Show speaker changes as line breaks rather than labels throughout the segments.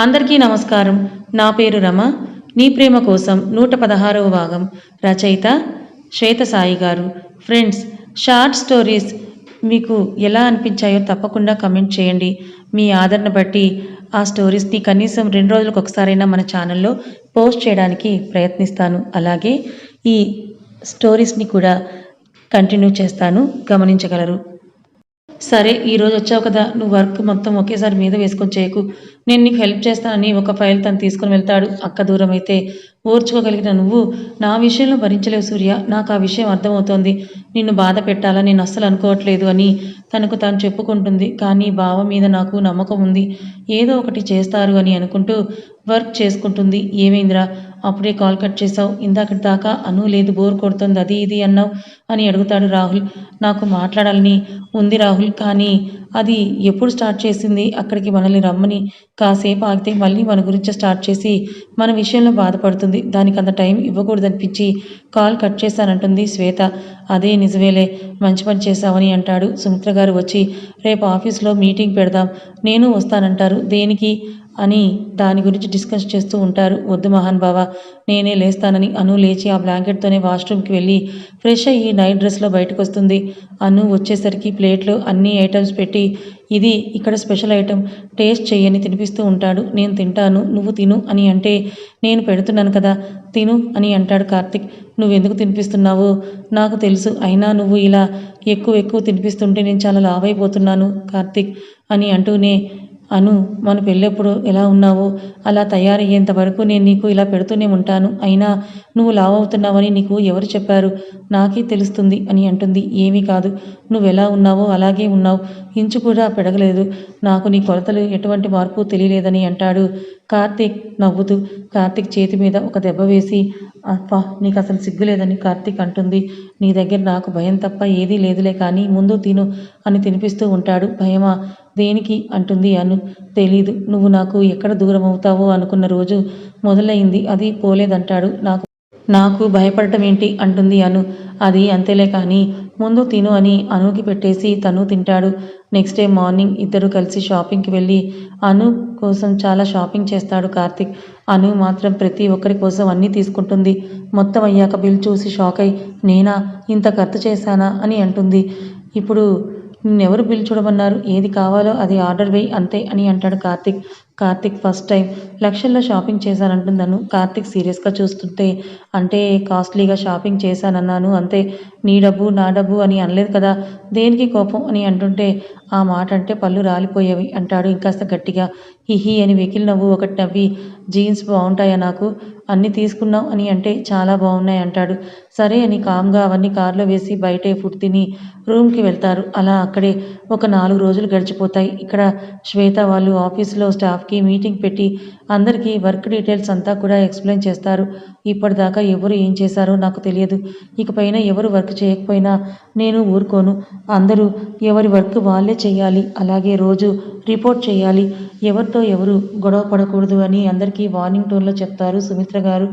అందరికీ నమస్కారం. నా పేరు రమ. నీ ప్రేమ కోసం 116వ భాగం. రచయిత శ్వేత సాయి గారు. ఫ్రెండ్స్, షార్ట్ స్టోరీస్ మీకు ఎలా అనిపించాయో తప్పకుండా కమెంట్ చేయండి. మీ ఆదరణ బట్టి ఆ స్టోరీస్ని కనీసం 2 రోజులకు ఒకసారైనా మన ఛానల్లో పోస్ట్ చేయడానికి ప్రయత్నిస్తాను. అలాగే ఈ స్టోరీస్ని కూడా కంటిన్యూ చేస్తాను, గమనించగలరు. సరే, ఈరోజు వచ్చావు కదా, నువ్వు వర్క్ మొత్తం ఒకేసారి మీద వేసుకొని చేయకు. నేను నీకు హెల్ప్ చేస్తానని ఒక ఫైల్ తను తీసుకుని వెళ్తాడు. అక్క దూరం అయితే ఓర్చుకోగలిగిన నువ్వు నా విషయంలో భరించలేవు సూర్య. నాకు ఆ విషయం అర్థమవుతోంది. నిన్ను బాధ పెట్టాలని నేను అస్సలు అనుకోవట్లేదు అని తనకు తాను చెప్పుకుంటుంది. కానీ బావ మీద నాకు నమ్మకం ఉంది. ఏదో ఒకటి చేస్తారు అని అనుకుంటూ వర్క్ చేసుకుంటుంది. ఏమైందిరా, అప్పుడే కాల్ కట్ చేసావు? ఇందాకటి దాకా అను లేదు, బోర్ కొడుతుంది, అది ఇది అన్నావు అని అడుగుతాడు రాహుల్. నాకు మాట్లాడాలని ఉంది రాహుల్, కానీ అది ఎప్పుడు స్టార్ట్ చేసింది? అక్కడికి మనల్ని రమ్మని కాసేపు ఆగితే మళ్ళీ మన గురించి స్టార్ట్ చేసి మన విషయంలో బాధపడుతుంది. దానికి అంత టైం ఇవ్వకూడదనిపించి కాల్ కట్ చేశానంటుంది శ్వేత. అదే నిజమేలే, మంచి పని చేశావని అంటాడు. సుమిత్ర గారు వచ్చి రేపు ఆఫీస్లో మీటింగ్ పెడదాం, నేను వస్తానంటారు. దేనికి అని దాని గురించి డిస్కస్ చేస్తూ ఉంటారు. వద్దు మహాన్ బావా, నేనే లేస్తానని అను లేచి ఆ బ్లాంకెట్తోనే వాష్రూమ్కి వెళ్ళి ఫ్రెష్ అయ్యి నైట్ డ్రెస్లో బయటకు వస్తుంది. అను వచ్చేసరికి ప్లేట్లో అన్ని ఐటమ్స్ పెట్టి ఇది ఇక్కడ స్పెషల్ ఐటమ్, టేస్ట్ చెయ్యని తినిపిస్తూ ఉంటాడు. నేను తింటాను, నువ్వు తిను అని అంటే నేను పెడుతున్నాను కదా, తిను అని అంటాడు కార్తిక్. నువ్వెందుకు తినిపిస్తున్నావో నాకు తెలుసు, అయినా నువ్వు ఇలా ఎక్కువ తినిపిస్తుంటే నేను చాలా లావైపోతున్నాను కార్తిక్ అని అంటూనే, అను మన పెళ్ళెప్పుడు ఎలా ఉన్నావో అలా తయారయ్యేంత వరకు నేను నీకు ఇలా పెడుతూనే ఉంటాను. అయినా నువ్వు లావు అవుతున్నావని నీకు ఎవరు చెప్పారు? నాకే తెలుస్తుంది అని అంటుంది. ఏమీ కాదు, నువ్వెలా ఉన్నావో అలాగే ఉన్నావు, ఇంచు కూడా పెరగలేదు. నాకు నీ కొలతలు ఎటువంటి మార్పు తెలియలేదని అంటాడు కార్తీక్ నవ్వుతూ. కార్తీక్ చేతి మీద ఒక దెబ్బ వేసి, అబ్బా నీకు అసలు సిగ్గులేదని కార్తీక్ అంటుంది. నీ దగ్గర నాకు భయం తప్ప ఏదీ లేదులే, కానీ ముందు తిను అని తినిపిస్తూ ఉంటాడు. భయమా? దేనికి అంటుంది అను. తెలీదు, నువ్వు నాకు ఎక్కడ దూరం అవుతావో అనుకున్న రోజు మొదలైంది, అది పోలేదంటాడు. నాకు భయపడటం ఏంటి అంటుంది అను. అది అంతేలే, కానీ ముందు తిను అని అనుకి పెట్టేసి తను తింటాడు. నెక్స్ట్ డే మార్నింగ్ ఇద్దరు కలిసి షాపింగ్కి వెళ్ళి అను కోసం చాలా షాపింగ్ చేస్తాడు కార్తిక్. అను మాత్రం ప్రతి ఒక్కరి కోసం అన్నీ తీసుకుంటుంది. మొత్తం అయ్యాక బిల్ చూసి షాక్ అయి, నేనా ఇంత ఖర్చు చేశానా అని అంటుంది. ఇప్పుడు నిన్నెవరు బిల్ చూడమన్నారు? ఏది కావాలో అది ఆర్డర్ వేయి అంతే అని అంటాడు కార్తిక్. కార్తిక్ ఫస్ట్ టైం లక్షల్లో షాపింగ్ చేశానంటుందను. కార్తిక్ సీరియస్గా చూస్తుంటే, అంటే కాస్ట్లీగా షాపింగ్ చేశానన్నాను అంతే, నీ డబ్బు నా డబ్బు అని అనలేదు కదా, దేనికి కోపం అని అంటుంటే, ఆ మాట అంటే పళ్ళు రాలిపోయేవి అంటాడు ఇంకాస్త గట్టిగా. హిహి అని వెకిల్ నవ్వు ఒకటి నవ్వి, జీన్స్ బాగుంటాయా నాకు, అన్నీ తీసుకున్నావు అని అంటే చాలా బాగున్నాయి అంటాడు. సరే అని కామ్గా అవన్నీ కారులో వేసి బయటే ఫుడ్ తిని రూమ్కి వెళ్తారు. అలా అక్కడే ఒక 4 రోజులు గడిచిపోతాయి. ఇక్కడ శ్వేత వాళ్ళు ఆఫీస్లో స్టాఫ్కి మీటింగ్ పెట్టి అందరికీ వర్క్ డీటెయిల్స్ అంతా కూడా ఎక్స్ప్లెయిన్ చేస్తారు. ఇప్పటిదాకా ఎవరు ఏం చేశారో నాకు తెలియదు, ఇకపైన ఎవరు వర్క్ చేయకపోయినా నేను ఊరుకోను. అందరూ ఎవరి వర్క్ వాళ్ళే చేయాలి, అలాగే రోజు రిపోర్ట్ చేయాలి, ఎవరితో ఎవరు గొడవ పడకూడదు అని అందరికీ వార్నింగ్ టోన్లో చెప్తారు సుమిత్ర గారు.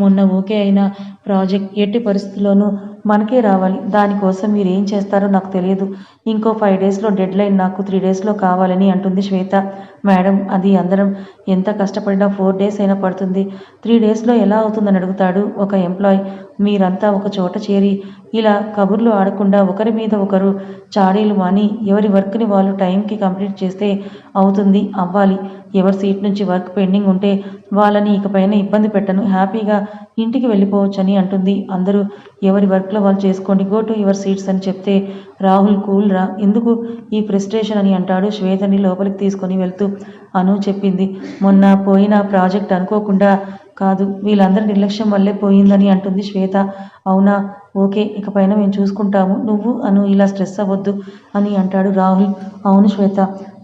మొన్న ఓకే అయిన ప్రాజెక్ట్ ఎట్టి పరిస్థితుల్లోనూ మనకే రావాలి, దానికోసం మీరు ఏం చేస్తారో నాకు తెలియదు. ఇంకో 5 డేస్లో డెడ్ లైన్, నాకు 3 డేస్లో కావాలని అంటుంది శ్వేత. మేడం, అది అందరం ఎంత కష్టపడినా 4 డేస్ అయినా పడుతుంది, 3 డేస్లో ఎలా అవుతుందని అడుగుతాడు ఒక ఎంప్లాయ్. మీరంతా ఒక చోట చేరి ఇలా కబుర్లు ఆడకుండా ఒకరి మీద ఒకరు చాడీలు మాని ఎవరి వర్క్ని వాళ్ళు టైంకి కంప్లీట్ చేస్తే అవుతుంది, అవ్వాలి. ఎవరి సీట్ నుంచి వర్క్ పెండింగ్ ఉంటే వాళ్ళని ఇకపైన ఇబ్బంది పెట్టను, హ్యాపీగా ఇంటికి వెళ్ళిపోవచ్చని అంటుంది. అందరూ ఎవరి వర్క్లో వాళ్ళు చేసుకోండి, గో టు యువర్ సీట్స్ అని చెప్తే, రాహుల్ కూల్ రా, ఎందుకు ఈ ఫ్రస్ట్రేషన్ అని అంటాడు శ్వేతని లోపలికి తీసుకొని వెళ్తూ. అను చెప్పింది, మొన్న పోయిన ప్రాజెక్ట్ అనుకోకుండా కాదు, వీళ్ళందరి నిర్లక్ష్యం వల్లే పోయిందని అంటుంది శ్వేత. అవునా, ఓకే, ఇకపైన మేము చూసుకుంటాము, నువ్వు అను ఇలా స్ట్రెస్ అవ్వద్దు అని అంటాడు రాహుల్. అవును శ్వేత,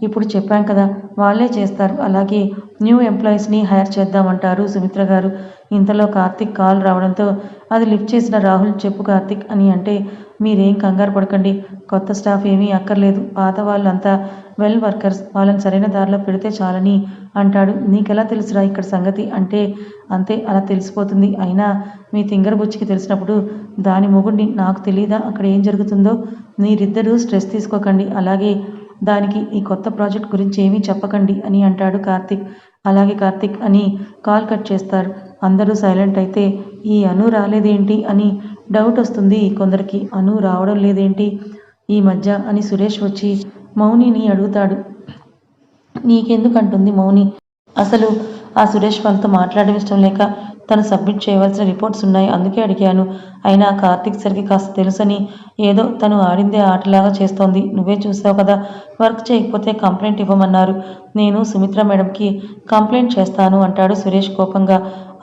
ఇప్పుడు చెప్పాం కదా, వాళ్ళే చేస్తారు, అలాగే న్యూ ఎంప్లాయీస్ని హైర్ చేద్దామంటారు సుమిత్ర గారు. ఇంతలో కార్తిక్ కాల్ రావడంతో అది లిఫ్ట్ చేసిన రాహుల్, చెప్పు కార్తిక్ అని అంటే, మీరేం కంగారు పడకండి, కొత్త స్టాఫ్ ఏమీ అక్కర్లేదు, పాత వాళ్ళంతా వెల్ వర్కర్స్, వాళ్ళని సరైన దారిలో పెడితే చాలని అంటాడు. నీకెలా తెలుసురా ఇక్కడ సంగతి అంటే, అంతే అలా తెలిసిపోతుంది, అయినా మీ తింగర బుచ్చికి తెలిసినప్పుడు దాని మొగుడిని నాకు తెలీదా అక్కడ ఏం జరుగుతుందో? మీరిద్దరూ స్ట్రెస్ తీసుకోకండి, అలాగే దానికి ఈ కొత్త ప్రాజెక్ట్ గురించి ఏమీ చెప్పకండి అని అంటాడు కార్తిక్. అలాగే కార్తిక్ అని కాల్ కట్ చేస్తారు. అందరూ సైలెంట్ అయితే ఈ అను రాలేదేంటి అని డౌట్ వస్తుంది కొందరికి. అను రావడం లేదేంటి ఈ మధ్య అని సురేష్ వచ్చి మౌనిని అడుగుతాడు. నీకెందుకు అంటుంది మౌని. అసలు ఆ సురేష్ వాళ్ళతో మాట్లాడడం ఇష్టం లేక తను సబ్మిట్ చేయవలసిన రిపోర్ట్స్ ఉన్నాయి, అందుకే అడిగాను. అయినా కార్తిక్ సరికి కాస్త తెలుసని ఏదో తను ఆడిందే ఆటలాగా చేస్తోంది. నువ్వే చూసావు కదా, వర్క్ చేయకపోతే కంప్లైంట్ ఇవ్వమన్నారు. నేను సుమిత్ర మేడంకి కంప్లైంట్ చేస్తాను అంటాడు సురేష్ కోపంగా.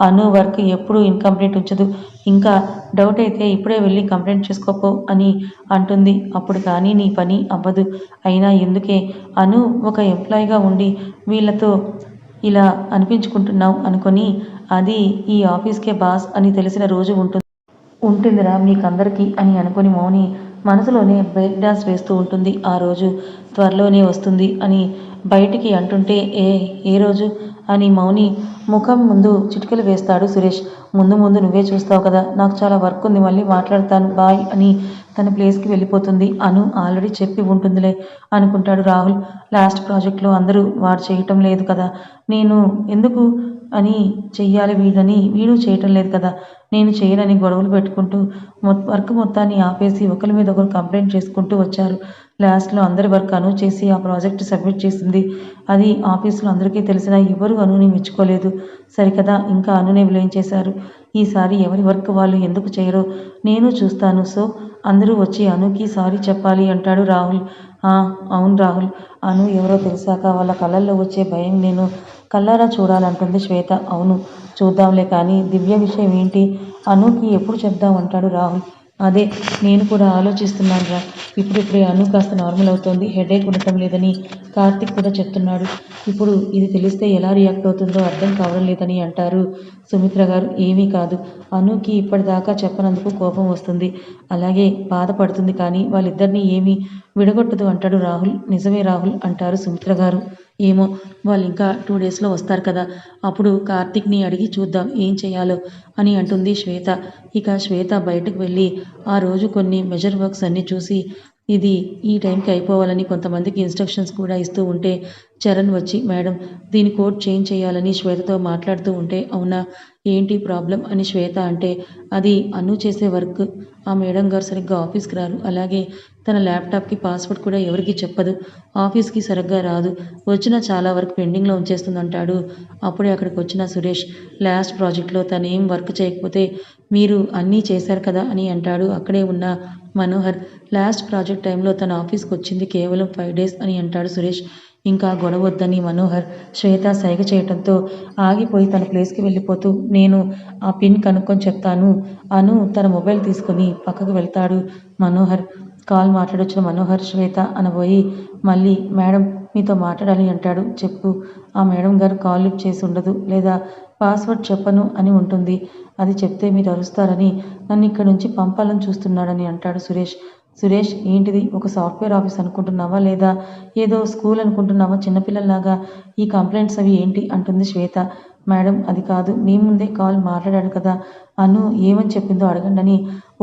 అను వర్క్ ఎప్పుడూ ఇన్కంప్లీట్ ఉంచదు. ఇంకా డౌట్ అయితే ఇప్పుడే వెళ్ళి కంప్లైంట్ చేసుకోపో అని అంటుంది. అప్పుడు కానీ నీ పని అవ్వదు. అయినా ఎందుకే అను ఒక ఎంప్లాయీగా ఉండి వీళ్ళతో ఇలా అనిపించుకుంటున్నావు అనుకొని, అది ఈ ఆఫీస్కే బాస్ అని తెలిసిన రోజు ఉంటుందిరా మీకందరికీ అని అనుకుని మౌని మనసులోనే బ్రేక్ డాన్స్ వేస్తూ ఉంటుంది. ఆ రోజు త్వరలోనే వస్తుంది అని బయటికి అంటుంటే ఏ రోజు అని మౌని ముఖం ముందు చిటికెలు వేస్తాడు సురేష్. ముందు ముందు నువ్వే చూస్తావు కదా, నాకు చాలా వర్క్ ఉంది, మళ్ళీ మాట్లాడతాను బాయ్ అని తన ప్లేస్కి వెళ్ళిపోతుంది. అను ఆల్రెడీ చెప్పి ఉంటుందిలే అనుకుంటాడు రాహుల్. లాస్ట్ ప్రాజెక్ట్లో అందరూ వాడు చేయటం లేదు కదా, నేను ఎందుకు అని చెయ్యాలి వీడని వీడు చేయటం లేదు కదా, నేను చేయనని గొడవలు పెట్టుకుంటూ వర్క్ మొత్తాన్ని ఆపేసి ఒకరి మీద ఒకరు కంప్లైంట్ చేసుకుంటూ వచ్చారు. లాస్ట్లో అందరి వర్క్ అను చేసి ఆ ప్రాజెక్ట్ సబ్మిట్ చేసింది. అది ఆఫీస్లో అందరికీ తెలిసినా ఎవరు అనుని మెచ్చుకోలేదు సరికదా. ఇంకా అనునే బ్లేమ్ చేశారు. ఈసారి ఎవరి వర్క్ వాళ్ళు ఎందుకు చేయరో నేను చూస్తాను. సో అందరూ వచ్చి అనుకి సారీ చెప్పాలి అంటాడు రాహుల్. అవును రాహుల్, అను ఎవరో తెలిసాక వాళ్ళ కళ్ళల్లో వచ్చే భయం నేను కళ్ళారా చూడాలంటుంది శ్వేత. అవును చూద్దాంలే, కానీ దివ్య విషయం ఏంటి, అనుకి ఎప్పుడు చెప్దాం అంటాడు రాహుల్. అదే నేను కూడా ఆలోచిస్తున్నాను రా. ఇప్పుడిప్పుడే అను కాస్త నార్మల్ అవుతోంది, హెడేక్ ఉండటం లేదని కార్తిక్ కూడా చెప్తున్నాడు. ఇప్పుడు ఇది తెలిస్తే ఎలా రియాక్ట్ అవుతుందో అర్థం కావడం లేదని అంటారు సుమిత్ర గారు. ఏమీ కాదు, అనుకి ఇప్పటిదాకా చెప్పనందుకు కోపం వస్తుంది, అలాగే బాధపడుతుంది, కానీ వాళ్ళిద్దరినీ ఏమీ విడగొట్టదు అంటాడు రాహుల్. నిజమే రాహుల్ అంటారు సుమిత్ర గారు. ఏమో వాళ్ళు ఇంకా 2 డేస్లో వస్తారు కదా, అప్పుడు కార్తిక్ని అడిగి చూద్దాం ఏం చేయాలో అని అంటుంది శ్వేత. ఇక శ్వేత బయటకు వెళ్ళి ఆ రోజు కొన్ని మెజర్ వర్క్స్ అన్నీ చూసి ఇది ఈ టైంకి అయిపోవాలని కొంతమందికి ఇన్స్ట్రక్షన్స్ కూడా ఇస్తూ ఉంటే చరణ్ వచ్చి మేడం దీని కోడ్ చేంజ్ చేయాలని శ్వేతతో మాట్లాడుతూ ఉంటే అవునా ఏంటి ప్రాబ్లం అని శ్వేత అంటే, అది అను చేసే వర్క్, ఆ మేడం గారు సరిగ్గా ఆఫీస్కి రారు, అలాగే తన ల్యాప్టాప్కి పాస్వర్డ్ కూడా ఎవరికి చెప్పదు, ఆఫీస్కి సరిగ్గా రాదు, వచ్చిన చాలా వర్క్ పెండింగ్లో ఉంచేస్తుందంటాడు. అప్పుడే అక్కడికి వచ్చిన సురేష్ లాస్ట్ ప్రాజెక్ట్లో తను ఏం వర్క్ చేయకపోతే మీరు అన్నీ చేశారు కదా అని అంటాడు. అక్కడే ఉన్న మనోహర్ లాస్ట్ ప్రాజెక్ట్ టైంలో తన ఆఫీస్కి వచ్చింది కేవలం 5 డేస్ అని అంటాడు సురేష్. ఇంకా గొడవ వద్దని మనోహర్ శ్వేత సైగ చేయటంతో ఆగిపోయి తన ప్లేస్కి వెళ్ళిపోతూ నేను ఆ పిన్ కనుక్కొని చెప్తాను అను తన మొబైల్ తీసుకొని పక్కకు వెళ్తాడు. మనోహర్ కాల్ మాట్లాడొచ్చిన మనోహర్ శ్వేత అనబోయి మళ్ళీ మేడం మీతో మాట్లాడాలి అంటాడు. చెప్పు. ఆ మేడం గారు కాల్ లిఫ్ట్ చేసి ఉండదు, లేదా పాస్వర్డ్ చెప్పను అని ఉంటుంది. అది చెప్తే మీరు అరుస్తారని నన్ను ఇక్కడి నుంచి పంపాలని చూస్తున్నాడని అంటాడు సురేష్. సురేష్ ఏంటిది, ఒక సాఫ్ట్వేర్ ఆఫీస్ అనుకుంటున్నావా, లేదా ఏదో స్కూల్ అనుకుంటున్నావా, చిన్నపిల్లల్లాగా ఈ కంప్లైంట్స్ అవి ఏంటి అంటుంది శ్వేత. మేడం అది కాదు, మీ ముందే కాల్ మాట్లాడాడు కదా, అను ఏమని చెప్పిందో అడగండి అని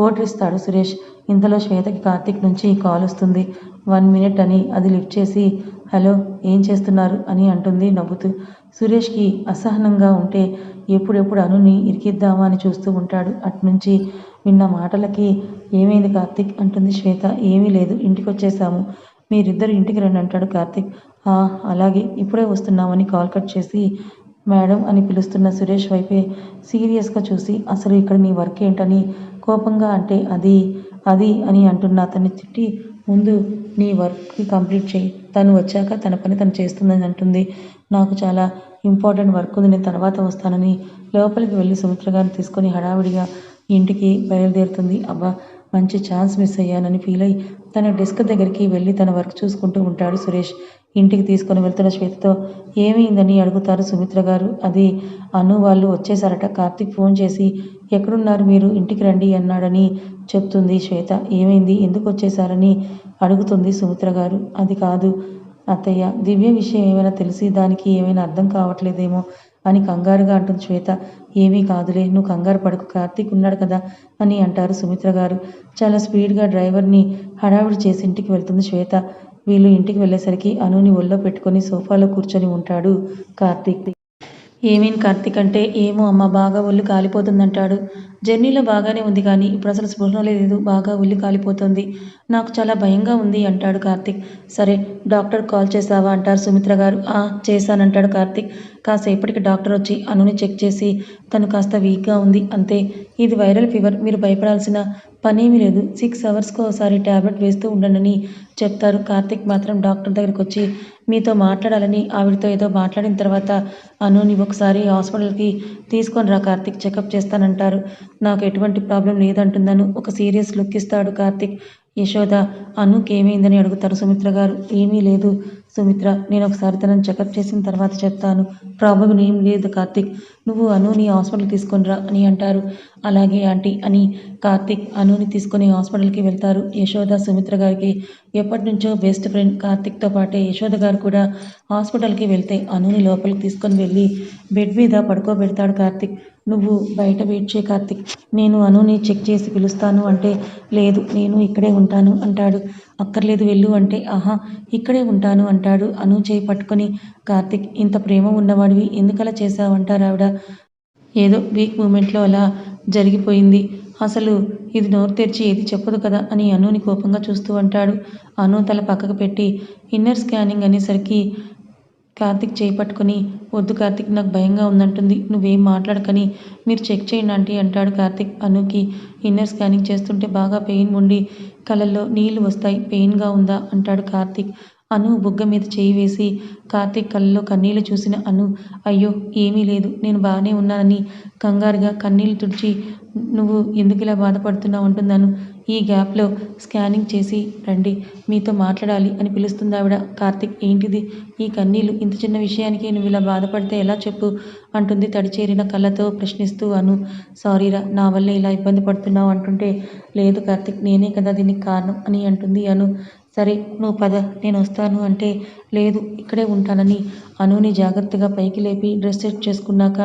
ఓటర్ ఇస్తాడు సురేష్. ఇంతలో శ్వేతకి కార్తిక్ నుంచి కాల్ వస్తుంది. 1 మినిట్ అని అది లిఫ్ట్ చేసి హలో ఏం చేస్తున్నారు అని అంటుంది నవ్వుతూ. సురేష్కి అసహనంగా ఉంటే ఎప్పుడెప్పుడు అనుని ఇరికిద్దామా అని చూస్తూ ఉంటాడు. అటునుంచి విన్న మాటలకి ఏమైంది కార్తిక్ అంటుంది శ్వేత. ఏమీ లేదు, ఇంటికి వచ్చేసాము, మీరిద్దరు ఇంటికి రండి అంటాడు కార్తిక్. అలాగే ఇప్పుడే వస్తున్నామని కాల్ కట్ చేసి మేడం అని పిలుస్తున్న సురేష్ వైపే సీరియస్గా చూసి అసలు ఇక్కడ నీ వర్క్ ఏంటని కోపంగా అంటే అది అని అంటున్న అతన్ని తిట్టి ముందు నీ వర్క్ కంప్లీట్ చేయి, తను వచ్చాక తన పని తను చేస్తుందని అంటుంది. నాకు చాలా ఇంపార్టెంట్ వర్క్ ఉంది, నేను తర్వాత వస్తానని లోపలికి వెళ్ళి సుమిత్ర గారిని తీసుకొని హడావిడిగా ఇంటికి బయలుదేరుతుంది. అబ్బా మంచి ఛాన్స్ మిస్ అయ్యానని ఫీల్ అయ్యి తన డెస్క్ దగ్గరికి వెళ్ళి తన వర్క్ చూసుకుంటూ ఉంటాడు సురేష్. ఇంటికి తీసుకొని వెళ్తున్న శ్వేతతో ఏమైందని అడుగుతారు సుమిత్ర గారు. అది అను వాళ్ళు వచ్చేసారట, కార్తిక్ ఫోన్ చేసి ఎక్కడున్నారు మీరు ఇంటికి రండి అన్నాడని చెప్తుంది శ్వేత. ఏమైంది, ఎందుకు వచ్చేసారని అడుగుతుంది సుమిత్ర గారు. అది కాదు అత్తయ్య, దివ్య విషయం ఏమైనా తెలిసి దానికి ఏమైనా అర్థం కావట్లేదేమో అని కంగారుగా అంటుంది శ్వేత. ఏమీ కాదులే, నువ్వు కంగారు పడకు, కార్తీక్ ఉన్నాడు కదా అని అంటారు సుమిత్ర గారు. చాలా స్పీడ్గా డ్రైవర్ని హడావిడి చేసి ఇంటికి వెళ్తుంది శ్వేత. వీళ్ళు ఇంటికి వెళ్ళేసరికి అనుని ఒళ్ళో పెట్టుకొని సోఫాలో కూర్చొని ఉంటాడు కార్తీక్. ఏమైంది కార్తీక్ అంటే, ఏమో అమ్మ బాగా ఒళ్ళు కాలిపోతుందంటాడు. జర్నీలో బాగానే ఉంది కానీ ఇప్పుడు అసలు స్పృహలో లేదు. బాగా ఒళ్ళు కాలిపోతుంది. నాకు చాలా భయంగా ఉంది అంటాడు కార్తీక్. సరే డాక్టర్‌కి కాల్ చేశావా అంటారు సుమిత్ర గారు. ఆ! చేశానంటాడు కార్తీక్. కాసేపటికి డాక్టర్ వచ్చి అనుని చెక్ చేసి తను కాస్త వీక్‌గా ఉంది అంతే. ఇది వైరల్ ఫీవర్. మీరు భయపడాల్సిన పనేమీ లేదు. 6 అవర్స్‌కి ఓసారి టాబ్లెట్ వేస్తూ ఉండండని చెప్తారు. కార్తీక్ మాత్రం డాక్టర్ దగ్గరకొచ్చి మీతో మాట్లాడాలని ఆవిడతో ఏదో మాట్లాడిన తర్వాత అనుని ఒకసారి హాస్పిటల్‌కి తీసుకొని రా కార్తీక్, చెకప్ చేస్తానంటారు. నాకు ఎటువంటి ప్రాబ్లం లేదంటుందను. ఒక సీరియస్ లుక్ ఇస్తాడు కార్తీక్. యశోద అనుకేమైందని అడుగుతారు సుమిత్ర గారు. ఏమీ లేదు సుమిత్ర, నేను ఒకసారి తనని చెకప్ చేసిన తర్వాత చెప్తాను. ప్రాబ్లం ఏం లేదు కార్తీక్. నువ్వు అనుని హాస్పిటల్‌కి తీసుకొని రా అని అంటారు. అలాగే ఆంటీ అని కార్తీక్ అనుని తీసుకొని హాస్పిటల్‌కి వెళ్తారు. యశోద సుమిత్ర గారికి ఎప్పటినుంచో బెస్ట్ ఫ్రెండ్. కార్తీక్‌తో పాటే యశోద గారు కూడా హాస్పిటల్‌కి వెళ్తే అనుని లోపలికి తీసుకొని వెళ్ళి బెడ్ మీద పడుకోబెడతాడు కార్తీక్. నువ్వు బయట వెయిట్ చేయి కార్తీక్, నేను అనుని చెక్ చేసి పిలుస్తాను అంటే, లేదు నేను ఇక్కడే ఉంటాను అంటాడు. అక్కర్లేదు వెళ్ళు అంటే, ఆహా ఇక్కడే ఉంటాను అంటాడు. అను చేయి పట్టుకొని. కార్తీక్ ఇంత ప్రేమ ఉన్నవాడివి ఎందుకలా చేశావు అంటారావిడ. ఏదో వీక్ మూమెంట్‌లో అలా జరిగిపోయింది. అసలు ఇది నోరు తెరిచి ఏది చెప్పదు కదా అని అనుని కోపంగా చూస్తూ అంటాడు. అను తల పక్కకు పెట్టి ఇన్నర్ స్కానింగ్ అనేసరికి కార్తీక్ చేయి పట్టుకొని, వద్దు కార్తీక్ నాకు భయంగా ఉందంటుంది. నువ్వేం మాట్లాడకని మీరు చెక్ చేయండి ఆంటీ అంటాడు కార్తీక్. అనుకి ఇన్నర్ స్కానింగ్ చేస్తుంటే బాగా పెయిన్ ఉండి కళ్ళల్లో నీళ్లు వస్తాయి. పెయిన్‌గా ఉందా అంటాడు కార్తీక్. అను బుగ్గ మీద చేయి వేసి కార్తీక్ కళ్ళలో కన్నీళ్లు చూసిన అను, అయ్యో ఏమీ లేదు నేను బాగానే ఉన్నానని కంగారుగా కన్నీళ్లు తుడిచి, నువ్వు ఎందుకిలా బాధపడుతున్నావు అంటుంది అను. ఈ గ్యాప్‌లో స్కానింగ్ చేసి రండి, మీతో మాట్లాడాలి అని పిలుస్తుందావిడ. కార్తీక్ ఏంటిది ఈ కన్నీళ్లు, ఇంత చిన్న విషయానికి నువ్విలా బాధపడితే ఎలా చెప్పు అంటుంది తడిచేరిన కళ్ళతో ప్రశ్నిస్తూ అను. సారీరా నా వల్లే ఇలా ఇబ్బంది పడుతున్నావు అంటుంటే, లేదు కార్తీక్ నేనే కదా దీనికి కారణం అని అంటుంది అను. సరే నువ్వు పద నేనొస్తాను అంటే, లేదు ఇక్కడే ఉంటానని అనుని జాగ్రత్తగా పైకి లేపి డ్రెస్ సెట్ చేసుకున్నాక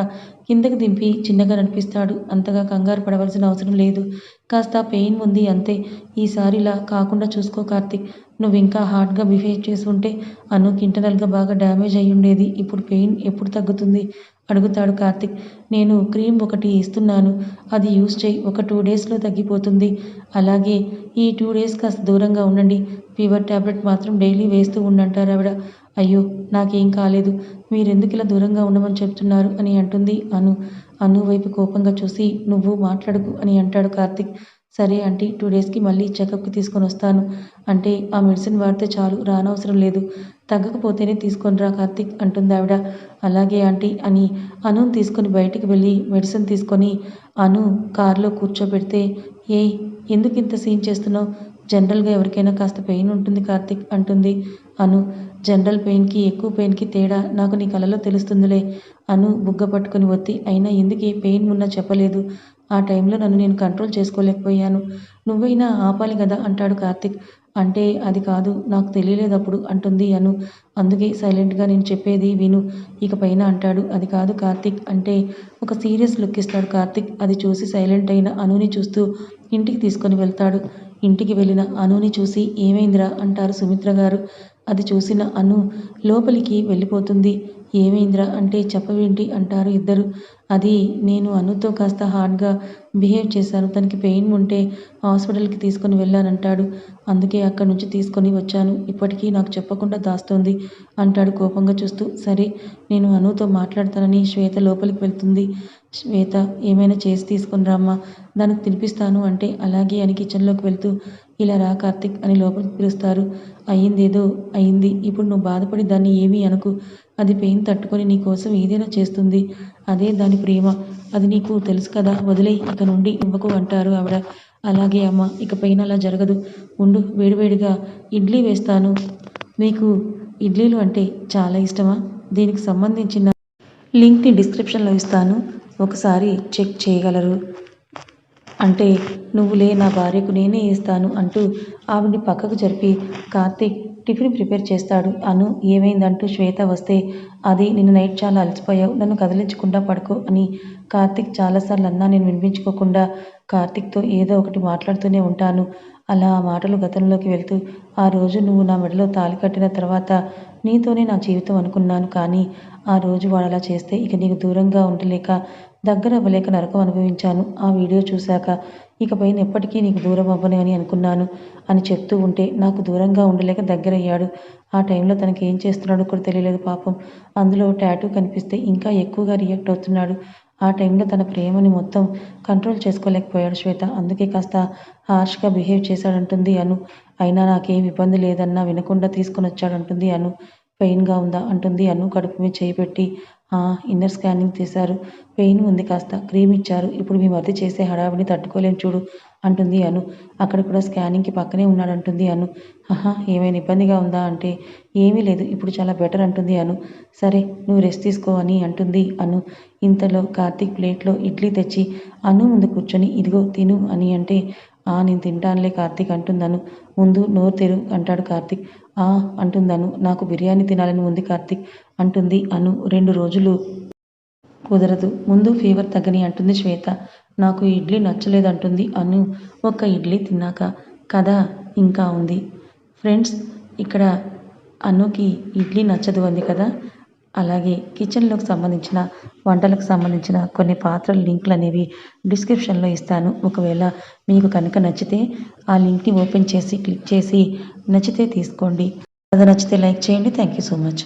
కిందకి దింపి చిన్నగా నడిపిస్తాడు. అంతగా కంగారు పడవలసిన అవసరం లేదు. కాస్త పెయిన్ ఉంది అంతే. ఈసారి ఇలా కాకుండా చూసుకో కార్తీక్. నువ్వింకా హార్డ్‌గా బిహేవ్ చేసి ఉంటే అనుకి ఇంటర్నల్‌గా బాగా డ్యామేజ్ అయ్యుండేది. ఇప్పుడు పెయిన్ ఎప్పుడు తగ్గుతుంది అడుగుతాడు కార్తీక్. నేను క్రీమ్ ఒకటి ఇస్తున్నాను. అది యూజ్ చెయ్యి. ఒక 2 డేస్‌లో తగ్గిపోతుంది. అలాగే ఈ 2 డేస్ కాస్త దూరంగా ఉండండి. ఫీవర్ టాబ్లెట్ మాత్రం డైలీ వేస్తూ ఉండంటారావిడ. అయ్యో నాకేం కాలేదు. మీరెందుకిలా దూరంగా ఉండమని చెప్తున్నారు అని అంటుంది అను. అను వైపు కోపంగా చూసి నువ్వు మాట్లాడకు అని అంటాడు కార్తీక్. సరే ఆంటీ 2 డేస్‌కి మళ్ళీ చెకప్‌కి తీసుకొనొస్తాను అంటే, ఆ మెడిసిన్ వాడితే చాలు రానవసరం లేదు. తగ్గకపోతేనే తీసుకొని రా కార్తీక్ అంటుందావిడ. అలాగే ఆంటీ అని అనుని తీసుకొని బయటికి వెళ్ళి మెడిసిన్ తీసుకొని అను కారులో కూర్చోబెడితే, ఏయ్ ఎందుకింత సీన్ చేస్తున్నావు? జనరల్‌గా ఎవరికైనా కాస్త పెయిన్ ఉంటుంది కార్తీక్ అంటుంది అను. జనరల్ పెయిన్‌కి ఎక్కువ పెయిన్‌కి తేడా నాకు నీ కళ్ళలో తెలుస్తుందిలే. అను బుగ్గ పట్టుకొని ఒత్తి, అయినా ఎందుకే పెయిన్ మొన్న చెప్పలేదు. ఆ టైంలో నన్ను నేను కంట్రోల్ చేసుకోలేకపోయాను. నువ్వైనా ఆపాలి గదా అంటాడు కార్తీక్. అంటే అది కాదు నాకు తెలియలేదప్పుడు అంటుంది అను. అందుకే సైలెంట్‌గా నేను చెప్పేది విను ఇకపైన అంటాడు. అది కాదు కార్తీక్ అంటే, ఒక సీరియస్ లుక్ ఇస్తాడు కార్తీక్. అది చూసి సైలెంట్ అయిన అనుని చూస్తూ ఇంటికి తీసుకొని వెళ్తాడు. ఇంటికి వెళ్ళిన అనుని చూసి ఏమైందిరా అంటారు సుమిత్ర గారు. అది చూసిన అను లోపలికి వెళ్ళిపోతుంది. ఏమైందిరా అంటే, చెప్పవేంటి అంటారు ఇద్దరు. అది నేను అనుతో కాస్త హార్డ్‌గా బిహేవ్ చేశాను. తనకి పెయిన్ ఉంటే హాస్పిటల్‌కి తీసుకొని వెళ్ళానంటాడు. అందుకే అక్కడి నుంచి తీసుకొని వచ్చాను. ఇప్పటికీ నాకు చెప్పకుండా దాస్తోంది అంటాడు కోపంగా చూస్తూ. సరే నేను అనుతో మాట్లాడతానని శ్వేత లోపలికి వెళ్తుంది. శ్వేత ఏమైనా చేసి తీసుకొని రామ్మా, దానికి తినిపిస్తాను అంటే, అలాగే అని కిచెన్‌లోకి వెళ్తూ, ఇలా రా కార్తీక్ అని లోపలికి పిలుస్తారు. అయిందేదో అయింది. ఇప్పుడు నువ్వు బాధపడి దాన్ని ఏమీ అనకు. అది పెయిన్ తట్టుకొని నీ కోసం ఏదైనా చేస్తుంది. అదే దాని ప్రేమ. అది నీకు తెలుసు కదా, వదిలేయ్ ఇక నుండి ఇవ్వకు అంటారు ఆవిడ. అలాగే అమ్మా ఇకపైన అలా జరగదు. ఉండు వేడివేడిగా ఇడ్లీ వేస్తాను. మీకు ఇడ్లీలు అంటే చాలా ఇష్టమా? దీనికి సంబంధించిన లింక్‌ని డిస్క్రిప్షన్‌లో ఇస్తాను. ఒకసారి చెక్ చేయగలరు. అంటే, నువ్వులే నా భార్యకు నేనే ఇస్తాను అంటూ ఆవిడ్ని పక్కకు జరిపి కార్తీక్ టిఫిన్ ప్రిపేర్ చేస్తాడు. అను ఏమైందంటూ శ్వేత వస్తే, అది నిన్న నైట్ చాలా అలసిపోయావు. నన్ను కదిలించకుండా పడుకో అని కార్తీక్ చాలాసార్లు అన్నా నేను వినిపించుకోకుండా కార్తీక్‌తో ఏదో ఒకటి మాట్లాడుతూనే ఉంటాను. అలా ఆ మాటలు గతంలోకి వెళ్తూ, ఆ రోజు నువ్వు నా మెడలో తాళి కట్టిన తర్వాత నీతోనే నా జీవితం అనుకున్నాను. కానీ ఆ రోజు వాడు అలా చేస్తే ఇక నీకు దూరంగా ఉండలేక దగ్గర అవ్వలేక నరకం అనుభవించాను. ఆ వీడియో చూశాక ఇకపైన ఎప్పటికీ నీకు దూరం అవ్వను అని అనుకున్నాను అని చెప్తూ ఉంటే నాకు దూరంగా ఉండలేక దగ్గరయ్యాడు. ఆ టైంలో తనకి ఏం చేస్తున్నాడో కూడా తెలియలేదు పాపం. అందులో టాటూ కనిపిస్తే ఇంకా ఎక్కువగా రియాక్ట్ అవుతున్నాడు. ఆ టైంలో తన ప్రేమని మొత్తం కంట్రోల్ చేసుకోలేకపోయాడు శ్వేత. అందుకే కాస్త హార్ష్గా బిహేవ్ చేశాడంటుంది అను. అయినా నాకేం ఇబ్బంది లేదన్నా వినకుండా తీసుకొనొచ్చాడంటుంది అను. పెయిన్‌గా ఉందా అంటుంది అను కడుపు మీద చెయ్యి పెట్టి. ఇన్నర్ స్కానింగ్ తీశారు. పెయిన్ ఉంది కాస్త. క్రీమ్ ఇచ్చారు. ఇప్పుడు మీ మరిది చేసే హడావిడిని తట్టుకోలేను చూడు అంటుంది అను. అక్కడ కూడా స్కానింగ్‌కి పక్కనే ఉన్నాడంటుంది అను. ఏమైనా ఇబ్బందిగా ఉందా అంటే ఏమీ లేదు. ఇప్పుడు చాలా బెటర్ అంటుంది అను. సరే నువ్వు రెస్ట్ తీసుకో అని అంటుంది అను. ఇంతలో కార్తీక్ ప్లేట్‌లో ఇడ్లీ తెచ్చి అను ముందు కూర్చొని ఇదిగో తిను అని అంటే నేను తింటానులే కార్తీక్ అంటుందను. ముందు నోరు తెరువు అంటాడు కార్తీక్. అంటుందను. నాకు బిర్యానీ తినాలని ఉంది కార్తీక్ అంటుంది అను. 2 రోజులు కుదరదు. ముందు ఫీవర్ తగ్గని అంటుంది శ్వేత. నాకు ఈ ఇడ్లీ నచ్చలేదంటుంది అను. ఒక్క ఇడ్లీ తిన్నాక కథ ఇంకా ఉంది. ఫ్రెండ్స్, ఇక్కడ అనుకి ఇడ్లీ నచ్చదు అంది కదా! అలాగే కిచెన్‌లోకి సంబంధించిన, వంటలకు సంబంధించిన కొన్ని పాత్రల లింకులనేవి డిస్క్రిప్షన్‌లో ఇస్తాను. ఒకవేళ మీకు కనుక నచ్చితే ఆ లింక్‌ని ఓపెన్ చేసి క్లిక్ చేసి నచ్చితే తీసుకోండి. కథ నచ్చితే లైక్ చేయండి. Thank you so much.